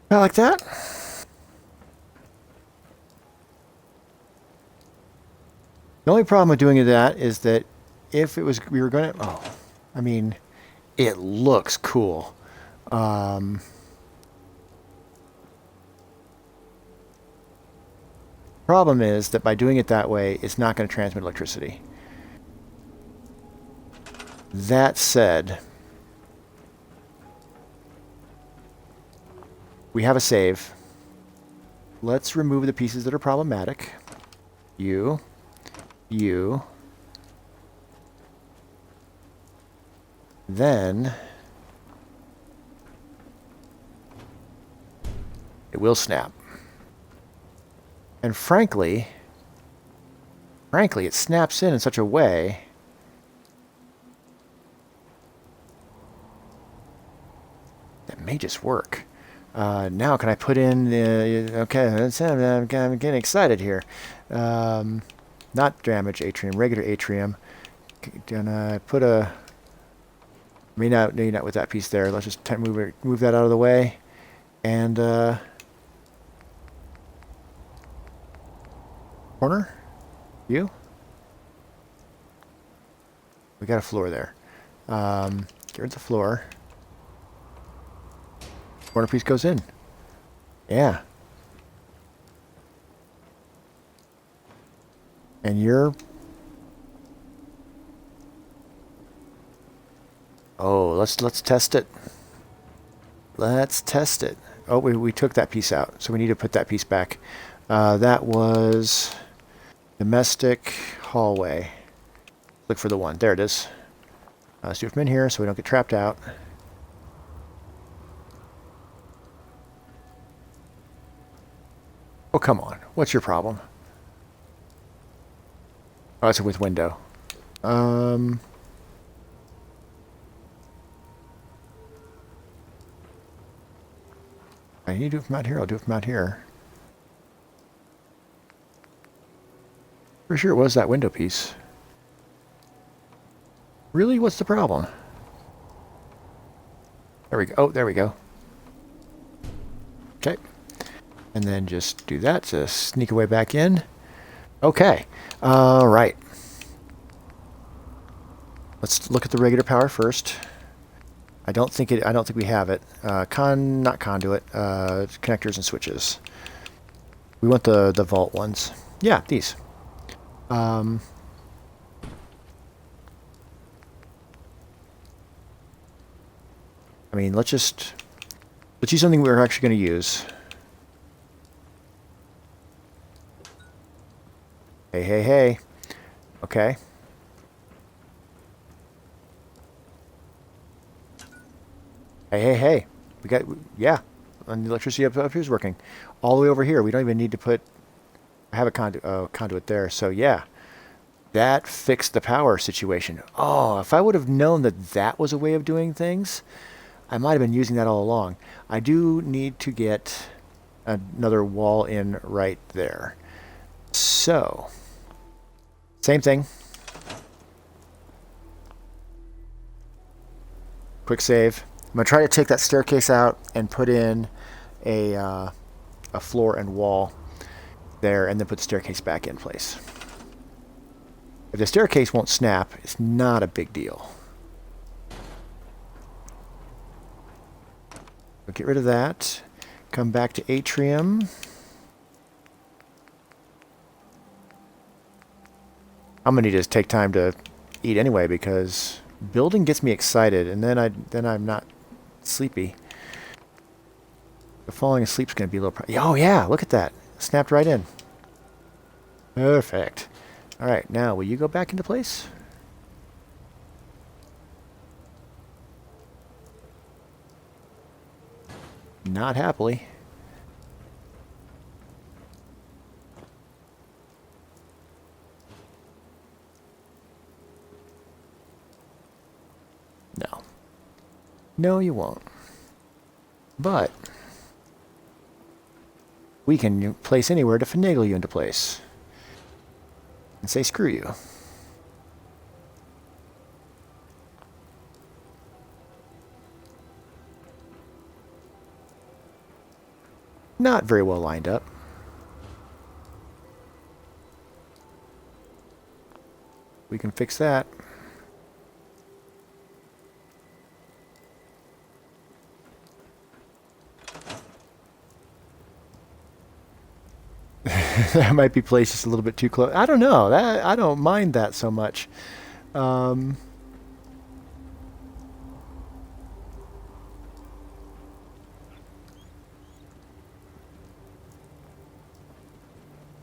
About like that. The only problem with doing that is that if it was, we were going to, oh, I mean, it looks cool. Problem is that by doing it that way, it's not going to transmit electricity. That said, we have a save. Let's remove the pieces that are problematic. You. Then it will snap. And frankly, it snaps in such a way that may just work. Now can I put in the, okay, I'm getting excited here. Not damage atrium, regular atrium. Can I put a, maybe not with that piece there. Let's just move that out of the way. And corner? You? We got a floor there. Get rid of the floor. Corner piece goes in. Yeah. And you're... Oh, let's test it. Let's test it. Oh, we took that piece out, so we need to put that piece back. That was domestic hallway. Look for the one. There it is. Let's do it from in here so we don't get trapped out. Oh, come on. What's your problem? Oh, it's with window. I need to do it from out here. I'll do it from out here. Pretty sure it was that window piece. Really? What's the problem? There we go. Oh, there we go. Okay. And then just do that to sneak away back in. Okay. All right. Let's look at the regular power first. I don't think we have it. Not conduit. Connectors and switches. We want the vault ones. Yeah, these. I mean, let's use something we're actually going to use. Hey, hey, hey. Okay. Hey, hey, hey. We got, yeah. And the electricity up here is working. All the way over here. We don't even need to put, I have a conduit there. So, yeah. That fixed the power situation. Oh, if I would have known that that was a way of doing things, I might have been using that all along. I do need to get another wall in right there. So, same thing. Quick save. I'm going to try to take that staircase out and put in a floor and wall there, and then put the staircase back in place. If the staircase won't snap, it's not a big deal. We'll get rid of that. Come back to atrium. I'm going to need to take time to eat anyway, because building gets me excited, and then I'm not sleepy. But falling asleep is going to be a little... Oh yeah, look at that. Snapped right in. Perfect. All right, now will you go back into place? Not happily. No. No, you won't. But we can place anywhere to finagle you into place. And say screw you. Not very well lined up. We can fix that. That might be placed just a little bit too close. I don't know. I don't mind that so much. I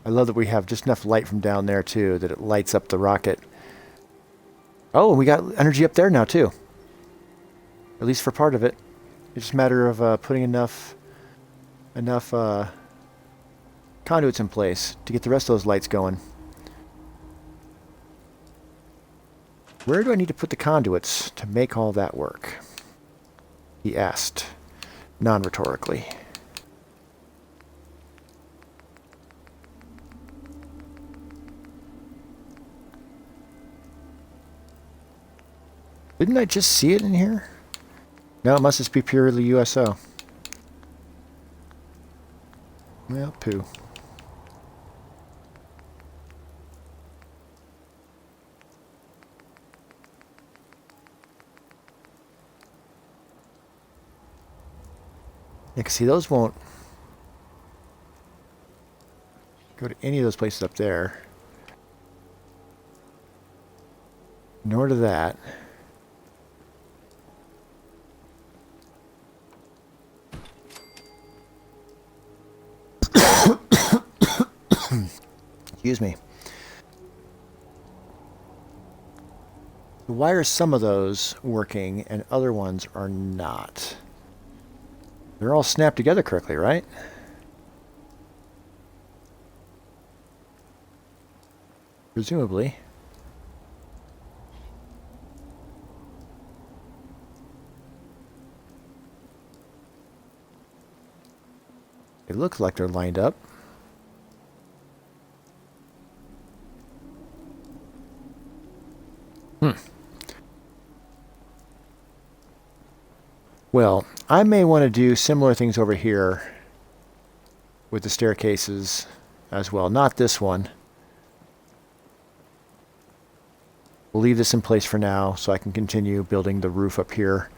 love that we have just enough light from down there, too, that it lights up the rocket. Oh, and we got energy up there now, too. At least for part of it. It's just a matter of putting enough conduits in place to get the rest of those lights going. Where do I need to put the conduits to make all that work? He asked, non-rhetorically. Didn't I just see it in here? No, it must just be purely USO. Well, poo. Yeah, 'cause see, those won't go to any of those places up there. Nor to that. Excuse me. Why are some of those working and other ones are not? They're all snapped together correctly, right? Presumably. It looks like they're lined up. Well, I may want to do similar things over here with the staircases as well. Not this one. We'll leave this in place for now so I can continue building the roof up here.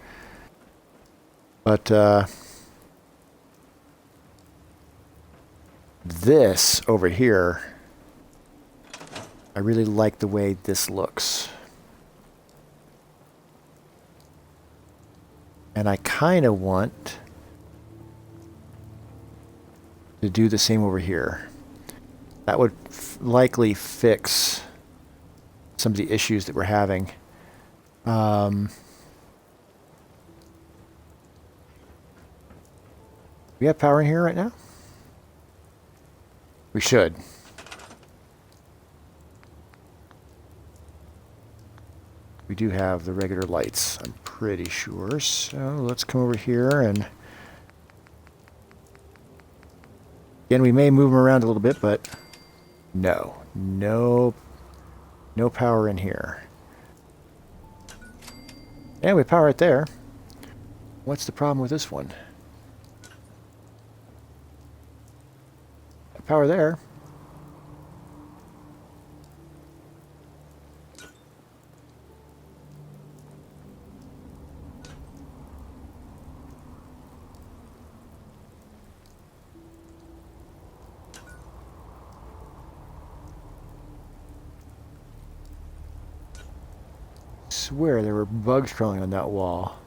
But this over here, I really like the way this looks. And I kind of want to do the same over here. That would likely fix some of the issues that we're having. We have power in here right now? We should. We do have the regular lights, I'm pretty sure. So let's come over here and... Again, we may move them around a little bit, but no power in here. And we have power right there. What's the problem with this one? Power there. Swear there were bugs crawling on that wall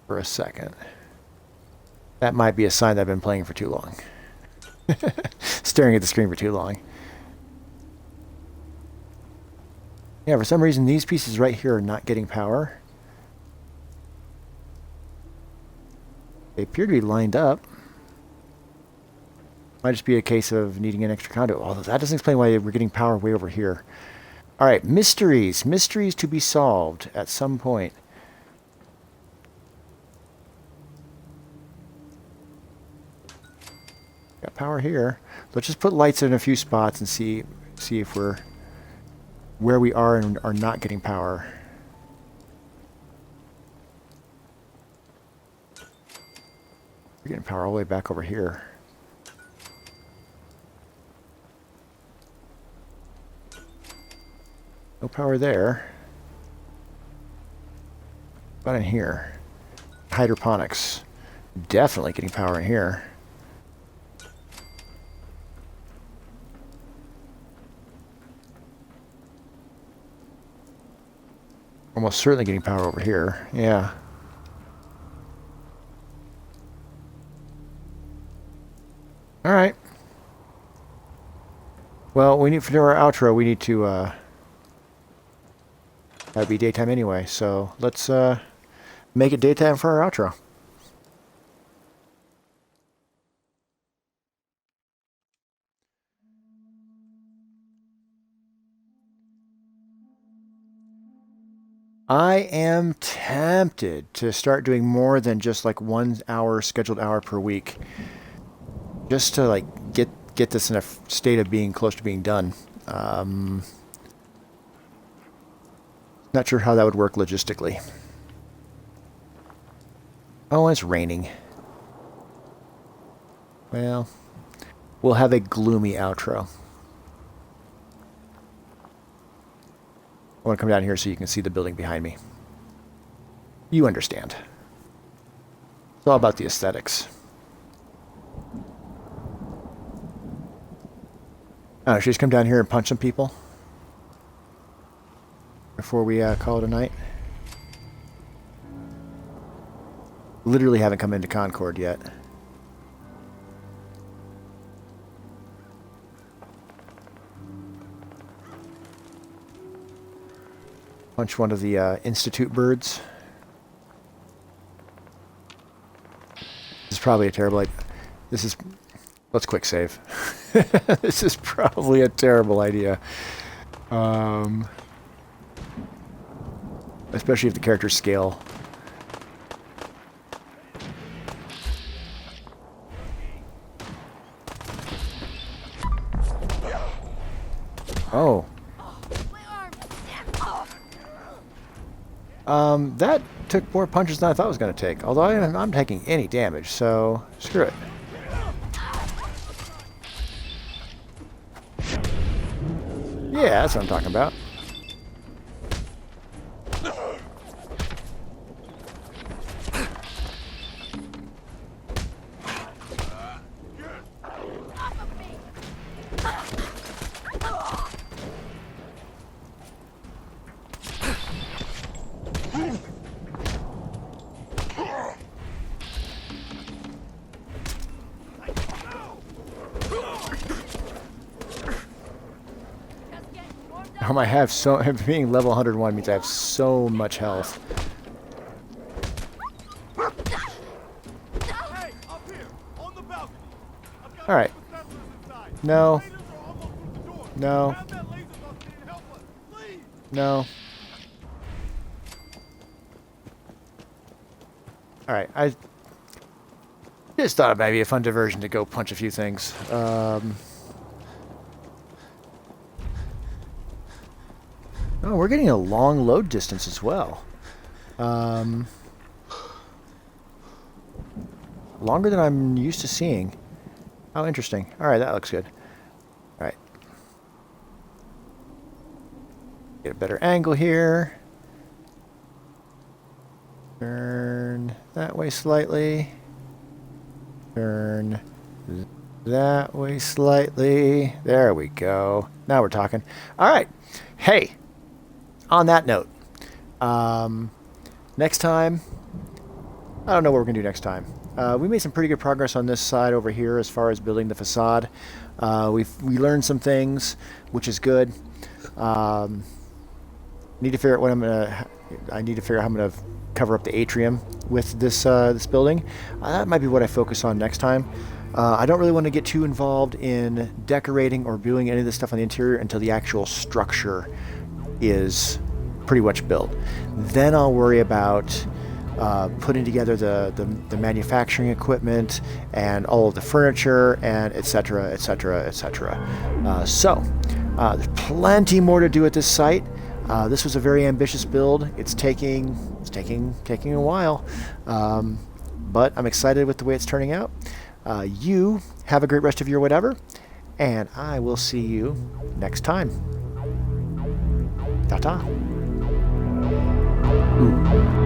for a second. That might be a sign that I've been playing for too long. Staring at the screen for too long. Yeah, for some reason these pieces right here are not getting power. They appear to be lined up. Might just be a case of needing an extra conduit. Although that doesn't explain why we're getting power way over here. Alright, mysteries. Mysteries to be solved at some point. Got power here. Let's just put lights in a few spots and see if we're where we are and are not getting power. We're getting power all the way back over here. No power there. What about in here? Hydroponics. Definitely getting power in here. Almost certainly getting power over here. Yeah. All right. Well, we need for our outro. We need to. That'd be daytime anyway. So let's make it daytime for our outro. I am tempted to start doing more than just like 1 hour, scheduled hour per week. Just to like get this in a state of being close to being done. Not sure how that would work logistically. Oh, it's raining. Well, we'll have a gloomy outro. I want to come down here so you can see the building behind me. You understand. It's all about the aesthetics. Oh, should we just come down here and punch some people before we call it a night? Literally haven't come into Concord yet. Punch one of the Institute birds. This is probably a terrible idea. This is... Let's quick save. This is probably a terrible idea. Especially if the characters scale. Oh. That took more punches than I thought it was going to take. Although I'm taking any damage, so screw it. Yeah, that's what I'm talking about. I have so... Being level 101 means I have so much health. Alright. No. No. No. Alright, I just thought it might be a fun diversion to go punch a few things. Oh, we're getting a long load distance as well. Longer than I'm used to seeing. Oh, interesting. Alright, that looks good. Alright. Get a better angle here. Turn that way slightly. Turn that way slightly. There we go. Now we're talking. Alright. Hey, on that note, next time, I don't know what we're going to do next time. We made some pretty good progress on this side over here as far as building the facade. We learned some things, which is good. Need to figure out what I need to figure out how I'm going to cover up the atrium with this this building. That might be what I focus on next time. I don't really want to get too involved in decorating or doing any of this stuff on the interior until the actual structure is pretty much built. Then I'll worry about putting together the manufacturing equipment and all of the furniture and etc. etc. etc. So there's plenty more to do at this site. This was a very ambitious build. It's taking a while, but I'm excited with the way it's turning out. You have a great rest of your whatever, and I will see you next time. Ta-ta. Ooh.